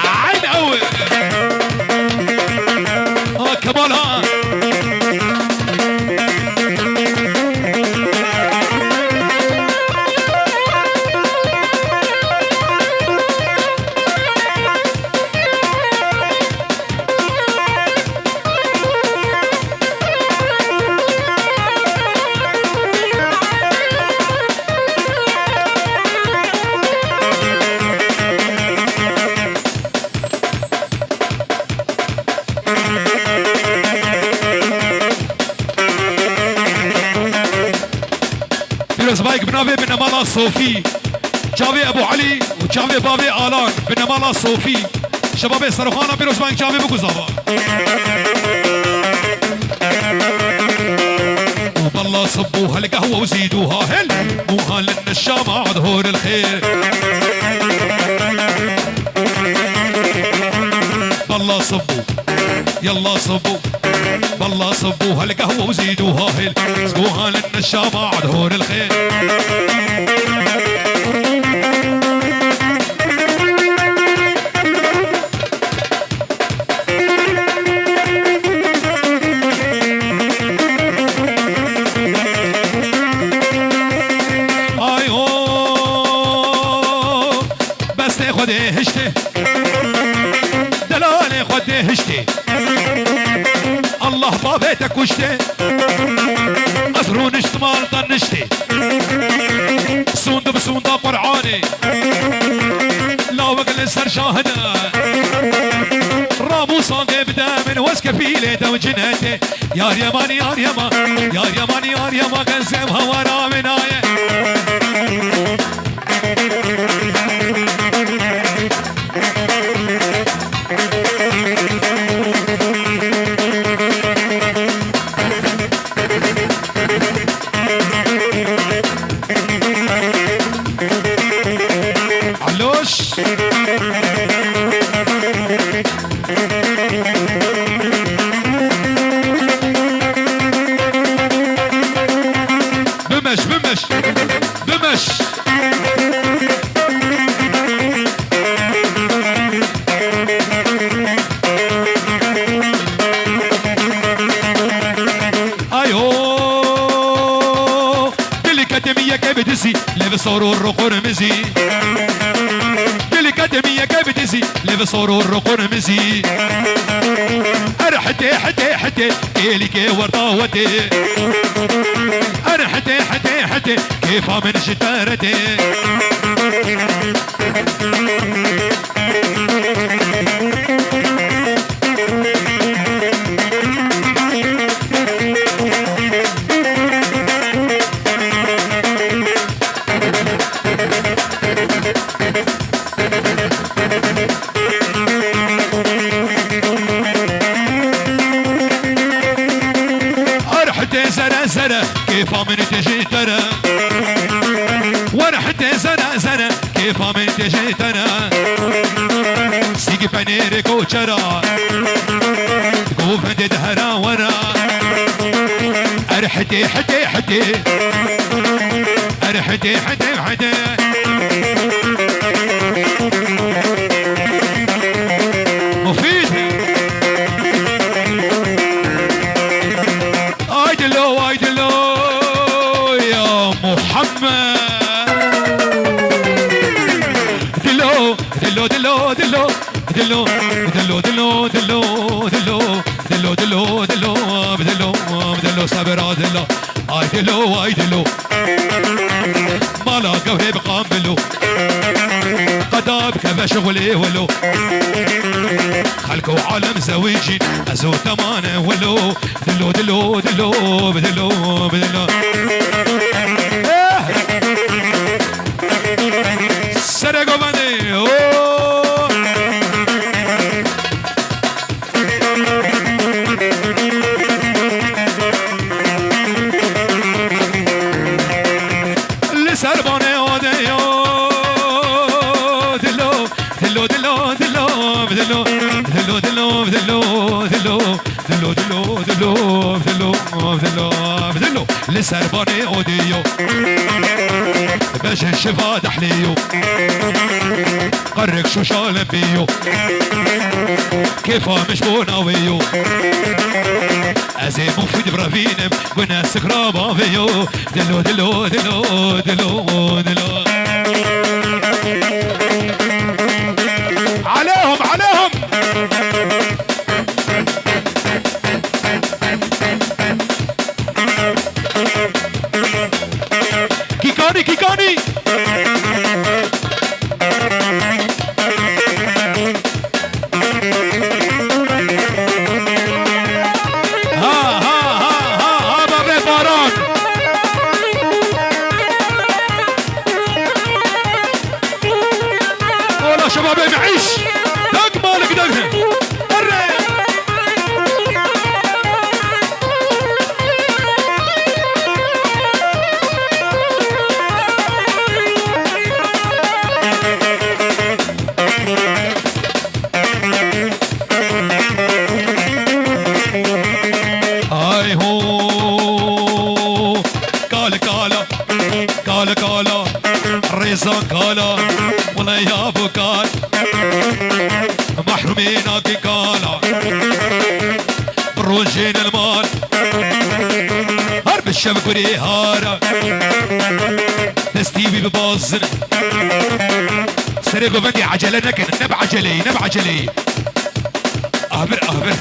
عين اول كمال ها بايك بنابي بن مالا صوفي جاوي ابو علي وجاوي بابي آلان بن مالا صوفي شباب سرخانه بيروز بايك جاوي بگذابا وبالله صبوها القهوه وزيدوها هل موها للنشام عظهور الخير بالله صبوا يلا صبوا بالله صبوها القهوه وزيدوها هل سقوها للنشام عظهور الخير الله بابيتك وشتي أزرون اشتمال طنشتي سوند بسوند قرعاني لا وقل سر شاهدة رامو صاقي بدا من وسكفيلي وجنهتي يا يمان يا يمان يا يمان يا يمان قنزم هورا منايا بمش ايوه بالكتمية كيف تسي لبصور الرقون مزي بالكتمية كيف تسي لبصور الرقون مزي انا حتى كيلي كي ورطاوتي انا حتى كيف من شتارتي زرا كيف من تجي ترى وانا حتى زرا كيف من تجي ترى سيقي بنيري كوشرا تقوف انت دهرا ورا ارحتي ارحتي مفيد دلو صبر دلو اي دلو مالا قهوه بقاملو قداب كذا شغلي ولو خلقوا عالم زويجين ازو تمانه ولو دلو سرقوا بني سربانه آدیا دلو لسرباني اوديو باش الشفا دحليو قرك شو شال بيو كيفا مش بوناويو ازي مفيد برافينم وناس كرابا فيو دلو دلو دلو دلو دلو عليهم عليهم كيكاني كيكاني شباب نعيش دق مالك دقها هاي هو كالا كالا كالا كالا ريزا كالا ولا يا بكال محرومينك كالا بروجين المال هرب الشبك وريهارة تستيبي ببازن سرقوا بدي عجلة نكن نب عجلي نب عجلي اهبر اهبر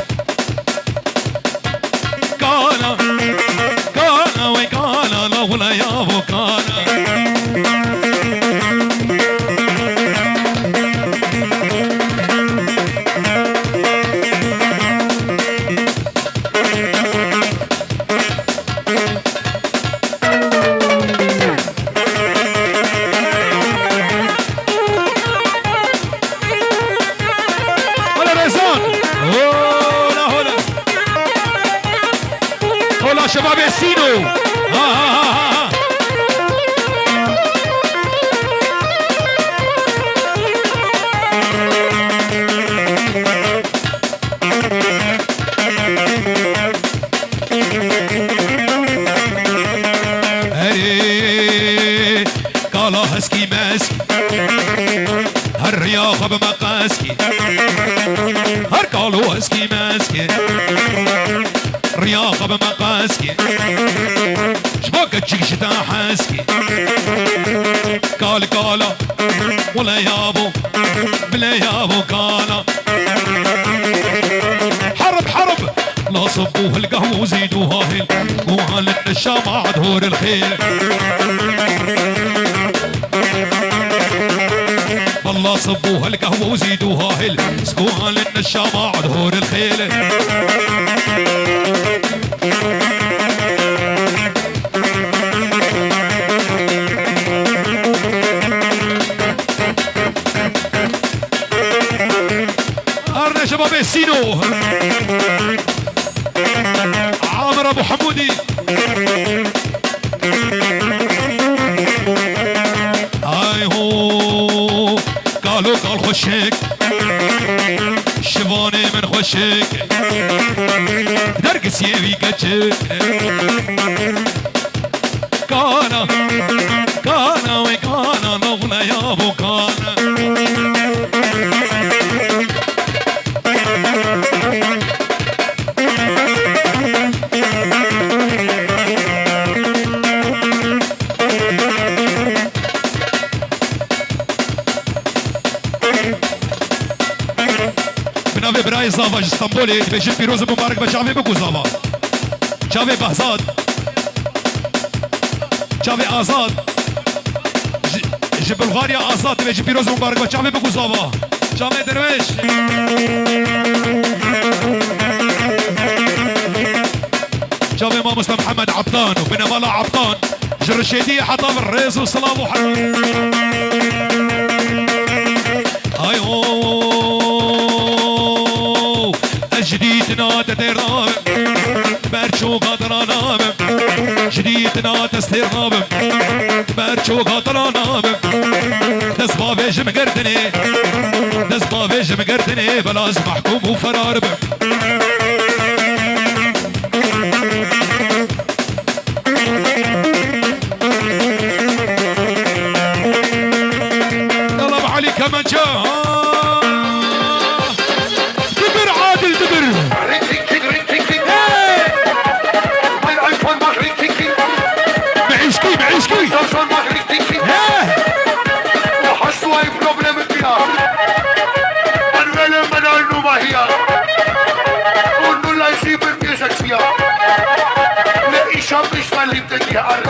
كالا كالا وكالا لا ولا يا بكالا شباب ياسينو ها ها ها ها هري قالا هسكي ماسكي هالرياضة بمقاسكي هر قالو هسكي ماسكي رياضة بمقاسكي شباك تجيك شتا حاسكي قال قالا ولا يابو بلا يابو قالا حرب حرب لا صبوه القهوة وزيدوها هل وهل الشامع دهور الخيل والله صبوها القهوة وزيدوها هل سقوها لنا الشامع دهور الخيل أرنا شباب السينو عامر أبو حمودي هاي هو قالوا قال خشك شباني من خشك درقس يبي كتشك كانا كانا وكانا نغلا يا ابو كانا بنابه برای زاوا استانبولی بجی پیروز مبارک به جاوی بگو زاوا جاوی بهزاد جاوی آزاد بلغاریا آزاد بجی پیروز مبارک به جاوی بگو زاوا جاوی درویش جاوي ما مسلم محمد عبطان وبن مالا عبطان جرشيدي حطب الريز وصلاب وحرب هاي هو جديدنا تدرام برشو قدرا نام جديدنا تستير نام برشو قدرا نام دس بابيج مقردني دس بابيج مقردني بلاز محكوم وفرار بك كمان جاء دبر عادل دبر معيشكي معيشكي وحسوا اي بروبلم فيها الولم من النوبة وانه لا يسيب الكيسك فيها لا إشاب إشمال اللي بتجيها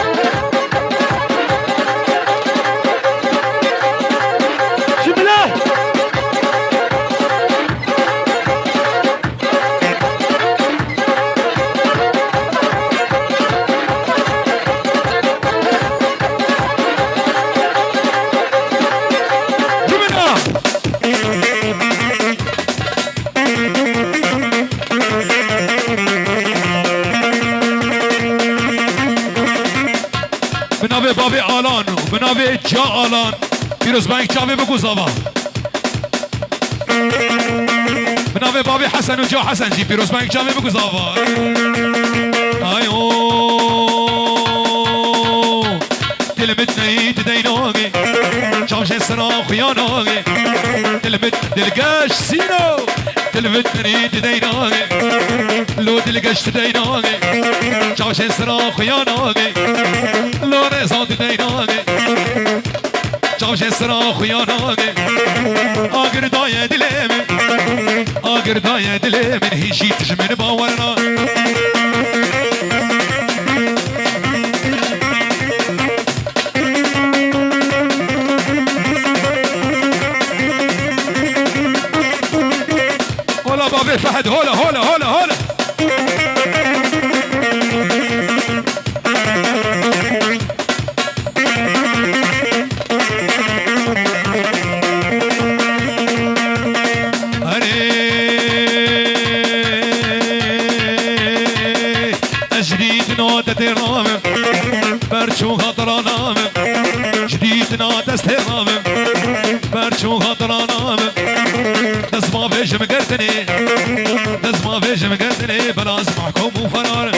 جبلاه بنابه بابی آلان و بنابه جا آلان پیروز بانک چاوه بگو زاوا بنابه بابی حسن و جا حسن جی پیروز بانک چاوه بگو زاوا آیو دلمت نهید دیناغی چاوش سرا خیاناغی دلمت دلگش سینو دلمت نهید دیناغی لو دلگش دیناغی چاوش سرا خیاناغی لو رزاد دیناغی چاوش سرا خیاناغی آگر دای دلم آگر دای دلم هیچی تجمن باورنا هلا بابي فهد هلا هلا هلا هلا ترامم برچو خاطرانام جديد نادست هرامم برچو خاطرانام دست ما فيش مقرتني دست ما فيش مقرتني بلاز محكوم وفرار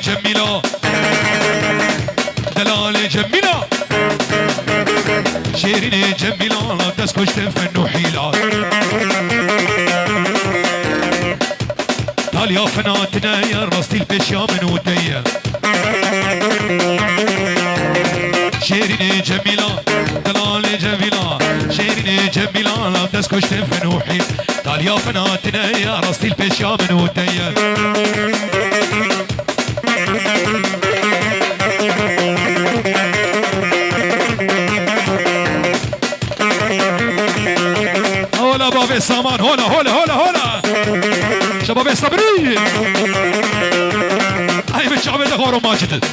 جميلة دلال جميلة شيرين جميلة لا تسكش تنفن وحيلة تاليا فناتنا يا راسي البشيا من ودية شيرين جميلة دلال جميلة شيرين جميلة لا تسكش تنفن وحيلة تاليا فناتنا يا راسي البشيا من ودية هولا بابي سامان هولا هولا هولا هولا شباب صبري هاي من شعب دغور ماجد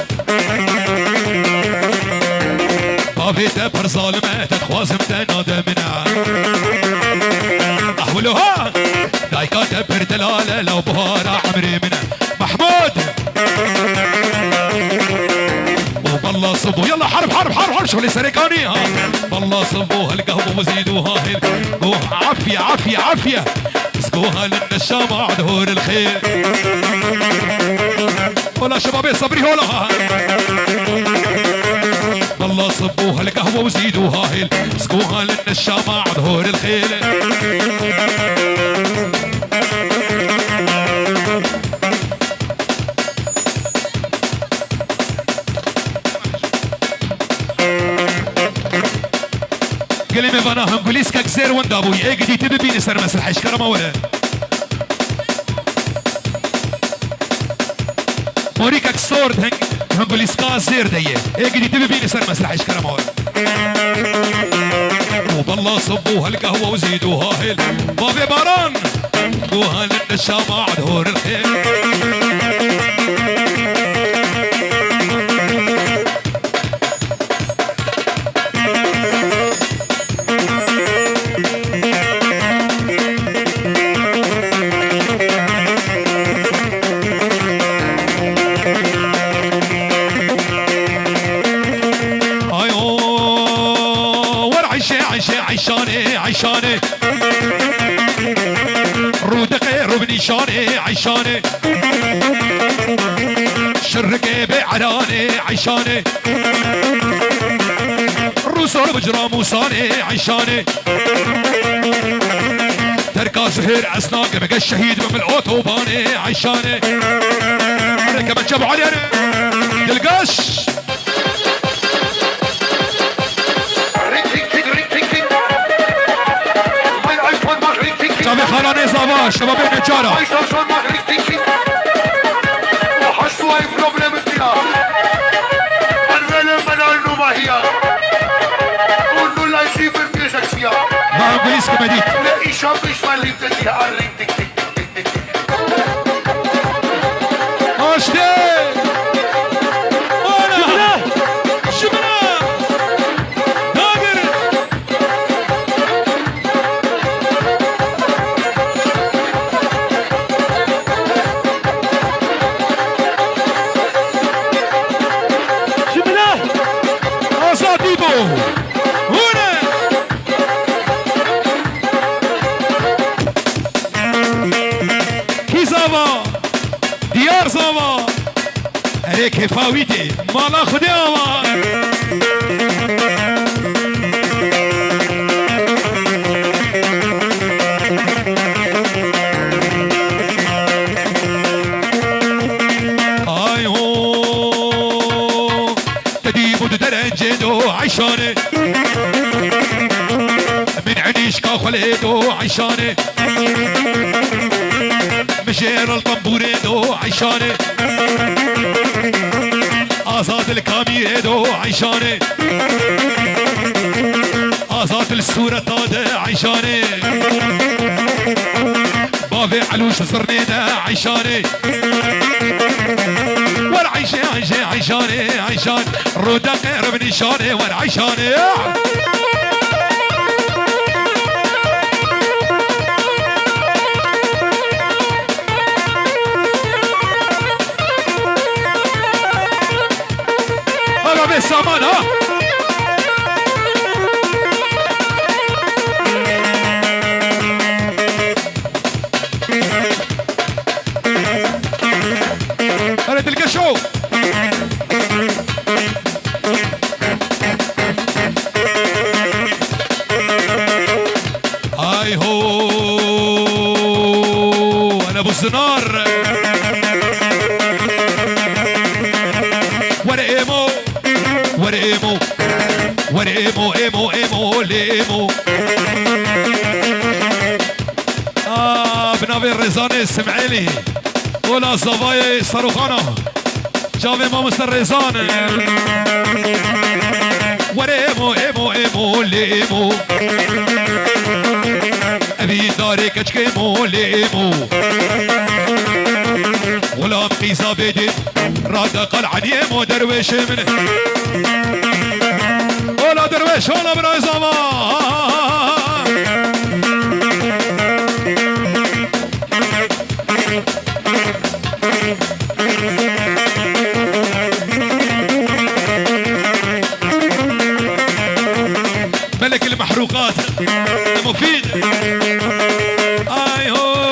بابي تبر ظالمة تخوازم تنادى منها احولوها دايكا تبر دلالة لو بهارة عمري منها محمود والله صبوا يلا حرب حرب حرب حرب شو اللي سرقاني ها والله صبوا هالقهوة وزيدوها قوها عافية عافية عافية اسقوها للنشامة عدهور الخير ولا شبابي صبري هولا والله صبوا هالقهوة وزيدوها اسقوها للنشامة عدهور الخير كلمة فانا هم بوليسكا كسير وندابوي ايه قدي تبي نسر مسرح اشكرا مولا موريكا كسور هم بوليسكا زير ديه ايه قدي تبي نسر مسرح اشكرا مولا وبالله صبوا هالقهوة وزيدوها هيل بابي باران قوها للنشامة عدهور الخير فكي عراني عيشاني الرسول بجرى موساني عيشاني تركا زهير اسناق بقى الشهيد من الاوتوباني عيشاني كمان جابوا علي تلقاش جابي خلاني زابا شبابين الجارة وحسوا اي بروبلم فيها الفيلم من النوبة قولوا لا يصير بيسك فيها ما انجليز كوميدي لا شاب مش مالي بتديها الريك تك تك تك تك اشتي وانا شبنا داقر شبنا اساتيبو هنا زاوا ديار زاوا اريك فاويتي مالا خدي اوا اي هو تديبو درنجدو عيشاني من عنيش كاخليدو عيشاني مشير الطنبوريدو عيشاني آزاد الكاميريدو عيشاني آزاد السورة طادة عيشاني بافي علوش زرنيدة عيشاني والعيشة عيشة عيشاني عيشان رودا قرب نشاني والعيشاني السامان ها هلا تلقى شو هاي هو انا ابو الزنار ورقيمو ورقيمو ورقيمو ايمو ايمو ليمو بنابي الرزاني اسماعيلي ولا الزوايا صاروخانة جابي ماموس الرزان ورقيمو ايمو ايمو ليمو ابي داري كشكيمو ليمو غلام قيسا بيدي راد قلعن يمو درويش منه ولا درويش ولا بن زمان ملك المحروقات مفيد اي هو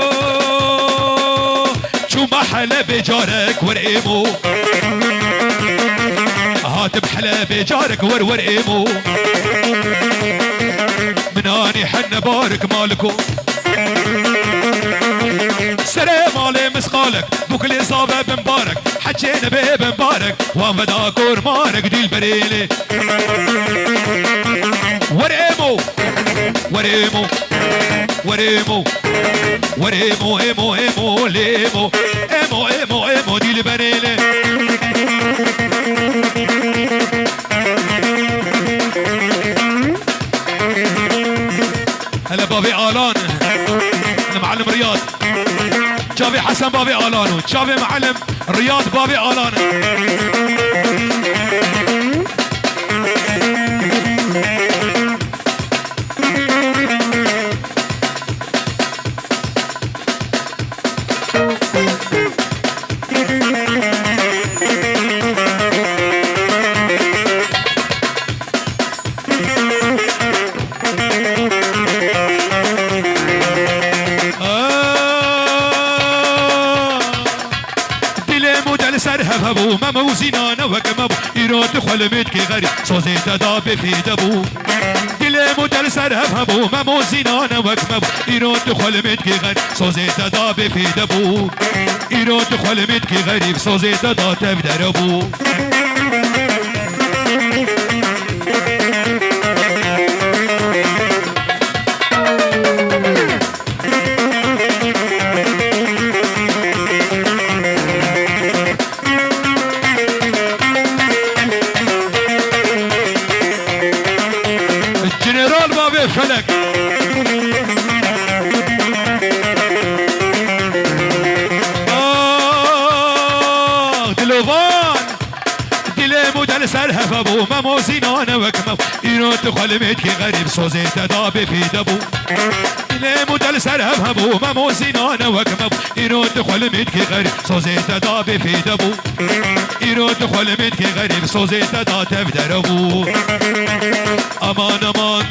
شو محلى بجارك ورقيمو هات بحلى بجارك ورور ايمو من اني حن بارك مالكو سلام علي مسقالك بكل اصابه بمبارك حجينا به بمبارك وفدا كور مارك دي البريلي ورقيمو ورقيمو ورقيمو ورقيمو ايمو ايمو ليمو ايمو ايمو ايمو دي البريلي هلا بابي آلان انا معلم رياض جابي حسن بابي آلان جابي معلم رياض بابي آلان هبو ممو زينانا وكمبو إيراد خلمت كي غريب صوزي تدابي في دبو دلي مدل سرهب هبو ممو زينانا وكمبو إيراد خلمت كي غريب صوزي تدابي في دبو إيراد خلمت كي غريب صوزي تدا تفدربو فلك دلوفان دلي مودل سرهف ابو ممو زينانا وكمو ايران تخلمت كي غريب صوزي تدابي في دبو دلي مودل سرهف ابو ممو زينانا وكمو ايران تخلمت كي غريب صوزي تدابي في دبو ايران تخلمت كي غريب صوزي تدا تفدربو امان امان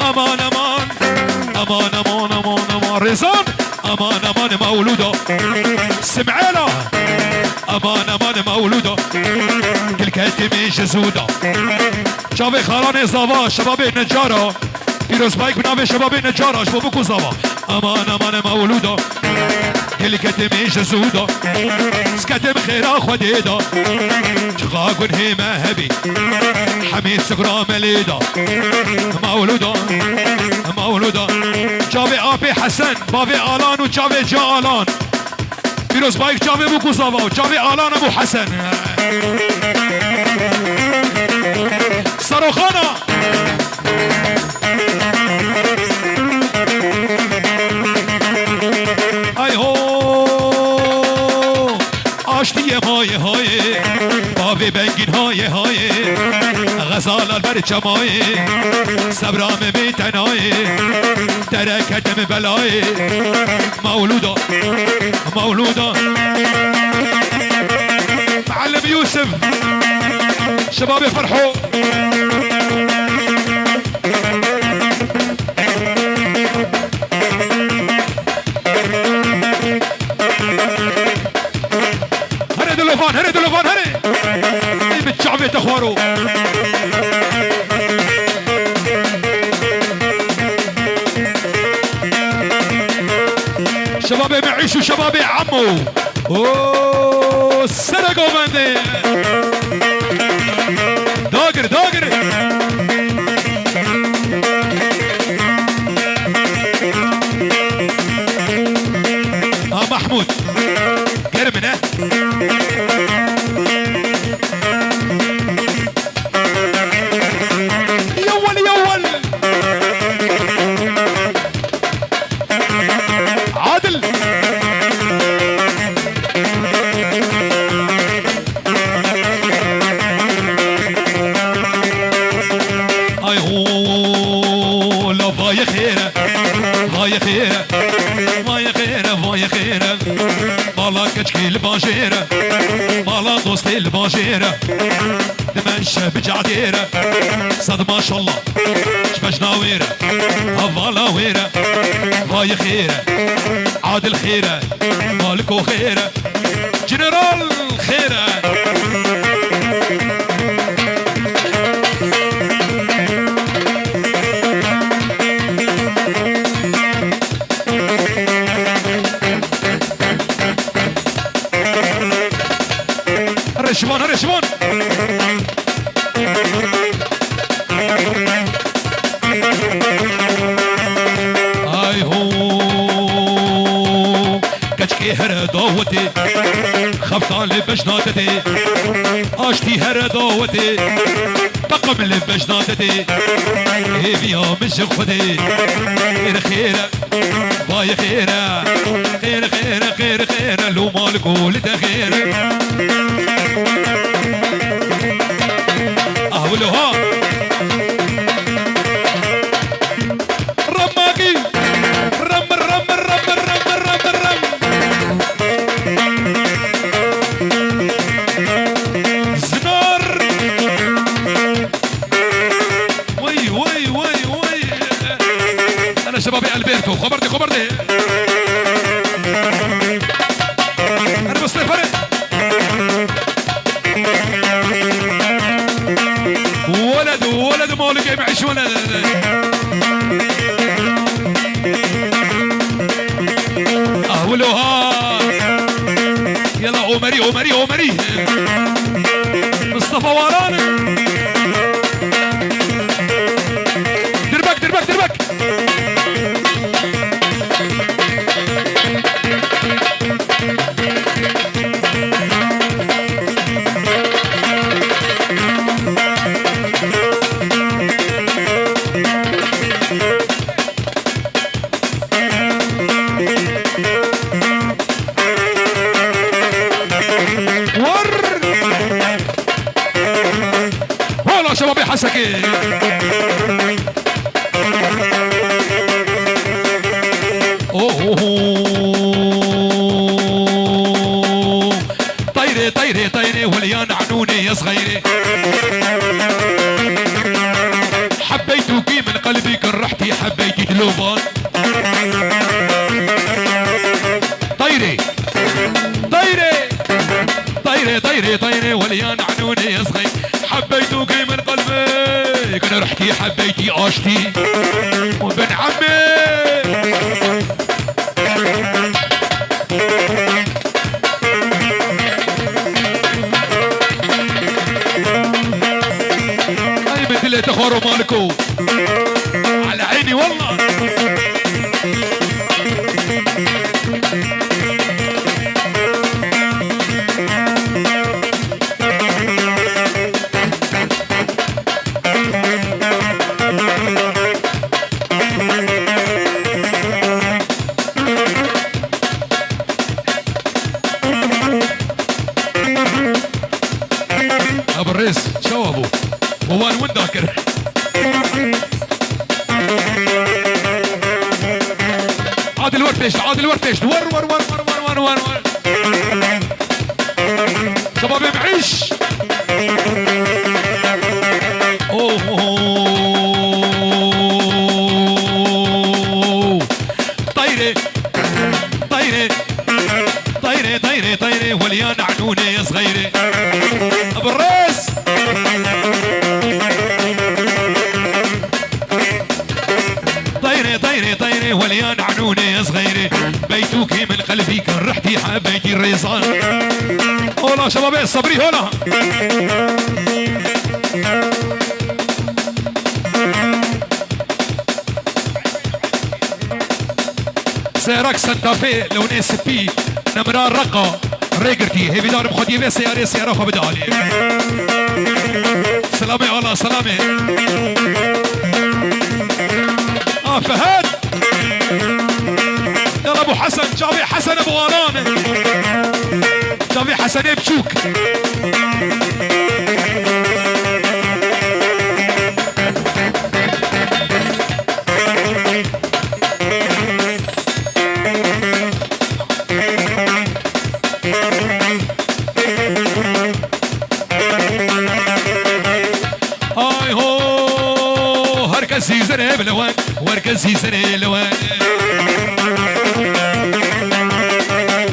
امان امان امان امان امان امان رزان امان امان مولوده سمعنا امان امان مولوده كل كاتمي جزوده شافي خالاني زاوا شباب النجاره فيروز بايك بنافي شباب النجاره شبابكو زاوا امان امان مولوده كل كاتمي جزوده سكتم خيرا خديده شغاقون هيما هبي حميد سكرا مليده مولوده مولوده جاوي آبي حسن بابي آلان وجاوي جا آلان فيروز بايك جاوي بوكو زاوا وجاوي آلان ابو حسن صاروخانا اي هو آشتی های های بابی بنگین های های غزال البر چمای صبرام بیتنای درکتم بلای مولودا مولودا معلم يوسف شباب يفرحوا هري دلوفان هري دلوفان هري بالشعبية اخوارو شبابي معيشوا شبابي عمو اوه سرقوا بندي داقر داقر محمود قربنا يول يول عادل اي هو لا باي خيره باي خيره باي خيره باي خيره بالا كشكي الباجيره بالا دوستي الباجيره دمنشه بجعديره صد ما شاء الله شبش ناويره هفالا ويره باي خيره عادل خيره مالكو خيره جنرال خيره رشوان رشوان اي هو كشكي هر داوتي خفتان لبشناتتي اشتي هر داوتي بقم لبشناتتي هيفيا مش خدي خير خير باي خير خير خير خير خير لو مالكو لتخير اهولها رماقي رم رم رم رم رم رم زنار وي وي وي وي انا شبابي البرتو خبرتي خبرتي انا مصطفى مالك يا معيش ولا اهولوها يلا عمري عمري عمري مصطفى ورانا دربك دربك دربك شبابي حسكي طيري طيري طيري وليان عنوني يا صغيري حبيتوكي من قلبي كرحتي حبيتي دلوبان طيري طيري طيري طيري طيري وليان عنوني يا صغيري حبيتوكي من قلبي كنا رحتي حبيتي عاشتي وبن عمي هاي مثل تخوروا مالكو على عيني والله ابو الريس شو ابو وين وين ذاكر عادل ورفش عادل ورفش ور ور ور ور ور ور ور شباب معيش طيري طيري طيري طيري طيري وليان عنوني يا صغيري ابو الريس طيري طيري طيري وليان عنوني يا صغيري بيتوكي من قلبي كان رحتي حبيتي الريصان هولا شبابي صبري هولا سيرك سنتافي لوني سبي نمرار رقا ريقرتي هي بدار مخدي بي سياري سيارة فبدالي سلامي الله سلامي فهد يلا ابو حسن جابي حسن ابو غرام جابي حسن بشوك هاي هو هركزي زني بلوان وركزي زني لوان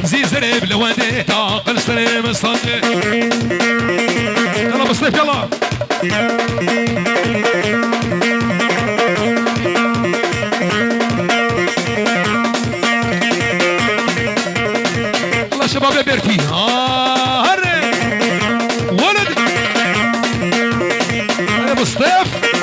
زي بلوان تعقل سني مصطفى يلا مصطفى يلا يلا شباب يا بيرتي هري ولد يا مصطفى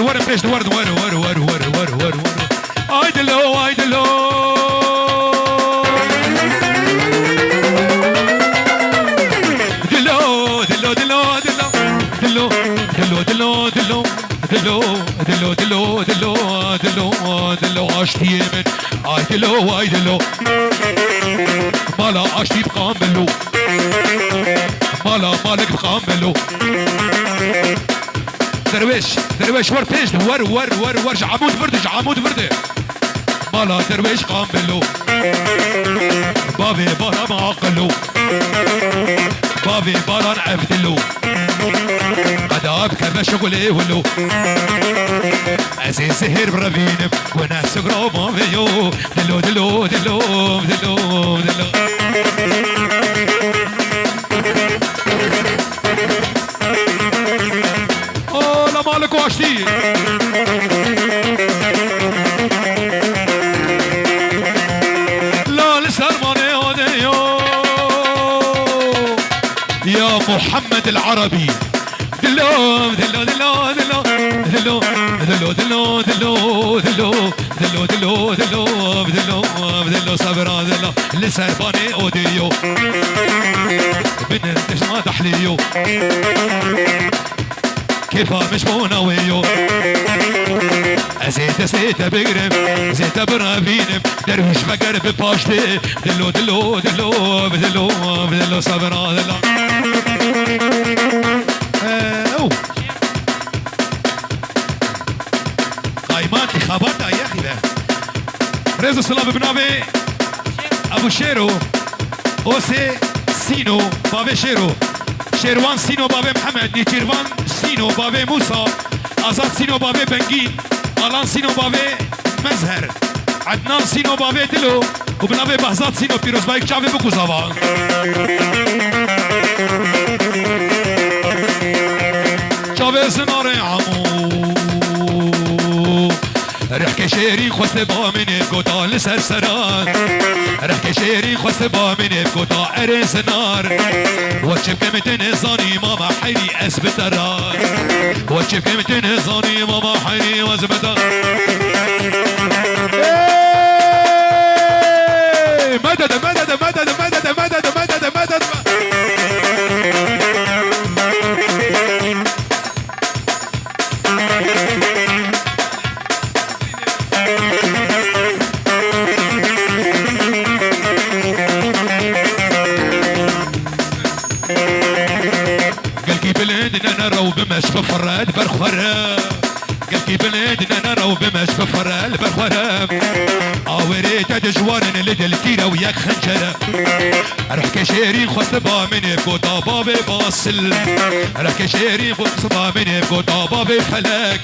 ورا فيش ورا ايدلو ايدلو دلو دلو دلو دلو دلو دلو دلو دلو دلو دلو دلو دلو دلو عشتي من ايدلو ايدلو مالا عشتي بقاملو مالا مالك بقاملو درويش درويش ور فيش ور عمود فردي عمود فردي مالا درويش قامبلو بابي برا معقلو بابي برا عبدلو قداب كما شغلي ولو عزيز سهر برافينم وانا سكرو ما فيو دلو دلو دلو دلو دلو لا مالك واشتي لا لسرماني هوديو يا محمد العربي دلو دلو دلو دلو دلو دلو دلو دلو دلو دلو دلو دلو دلو دلو صبرا دلو لسرباني اوديو بننتج ما تحليو كيفا مش مناويو زيت زيت بقرب زيت برافينم درويش بقرب باشتي دلو دلو دلو دلو دلو صبرا دلو قايمات انتخابات يا اخي ده رزق صلاب بنابي ابو شيرو اوسي سينو بابي شيرو شيروان سينو بابي محمد نيتيروان سينو بابي موسى ازاد سينو بابي بنجين الان سينو بابي مزهر عدنان سينو بابي دلو وبنابي بهزات سينو بيروز بايك شافي بكو زبان شافي سناري عمو رحكي شيرين خوست با من بقوطا لسرسران رحكي شيرين خوست با من بقوطا ارز نار وچب كمتن زاني ماما حيري اسبتران وچب كمتن زاني ماما حيري وزبتران مدد مدد مدد مدد مدد مدد مدد نرو بمش بفراد برخورة قلبي بلاد نرو بمش بفراد برخورة اوريت دجوان لدل كيرا وياك خنجرة رحكي شيرين خصبا من بقوطا بابي باصل رحكي شيرين خصبا من بقوطا بابي فلق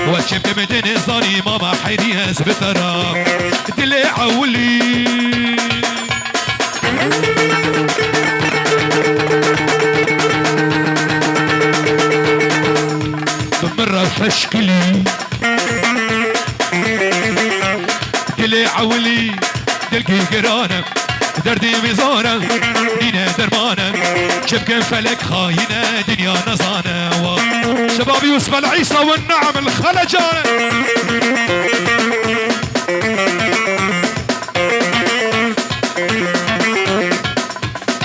وشبت مدن الظاني ماما حيريها زبترا دلي عولي مرة فشكلي دلي عولي دلقي قرانة دردي ميزانة دينا درمانة شبكة فلك خاينة دنيا نزانة شباب يوسف العيسى والنعم الخلجانة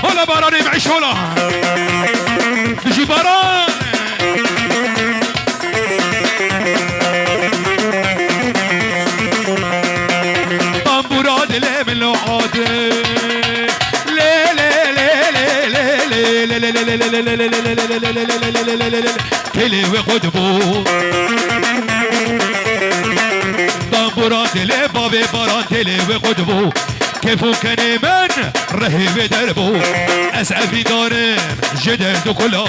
هلا باراني معيش هلا بيجي باران تلي وقدبو طنبوران تلي بابي باران تلي وقدبو كيفو كان من رهيب دربو اسعفي دارم جدر دو كلا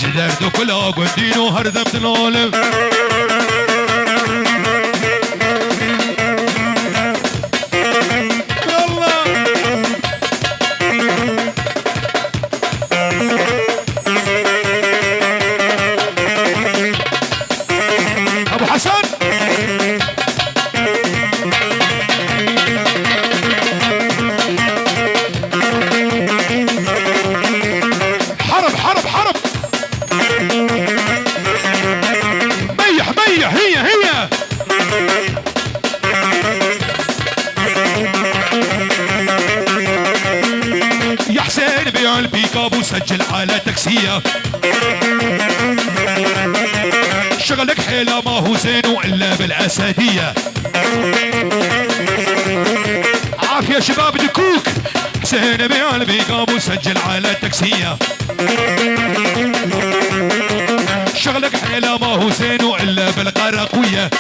جدر دو كلا قدينو هردم العالم سجل على تاكسية شغلك حيلة ما هو زين إلا بالأسادية عافية شباب دكوك حسين بقلبي قام وسجل على تاكسية شغلك حيلة ما هو زين إلا بالقراقوية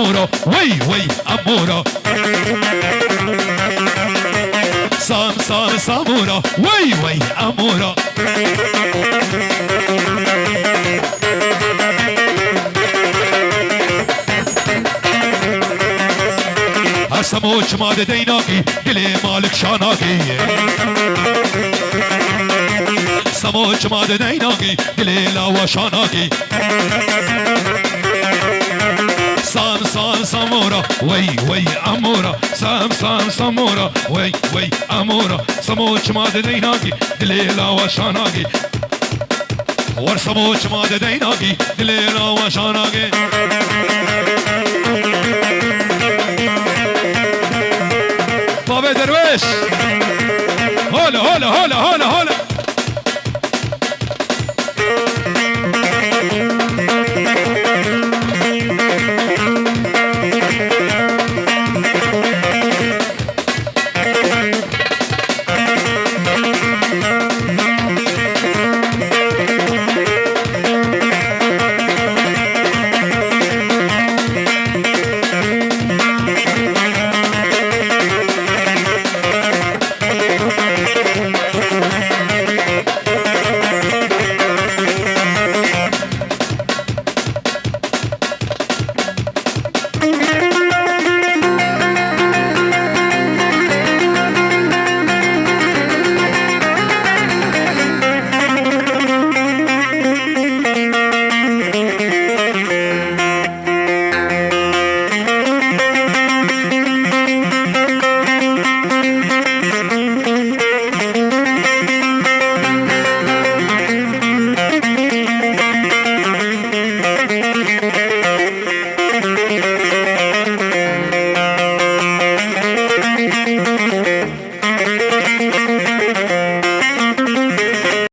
اموره وي وي اموره سام سام ساموره وي وي اموره سموش ماد ديناكي دلي مالك شاناكي سموش ماد ديناكي دلي لاوا شاناكي سام سام سامورا وي وي امورا سام سام سامورا وي وي امورا سموش ماد ديناكي دلي لاوا شاناكي ور سموش ماد ديناكي دلي لاوا شاناكي بابا درويش هلا هلا هلا هلا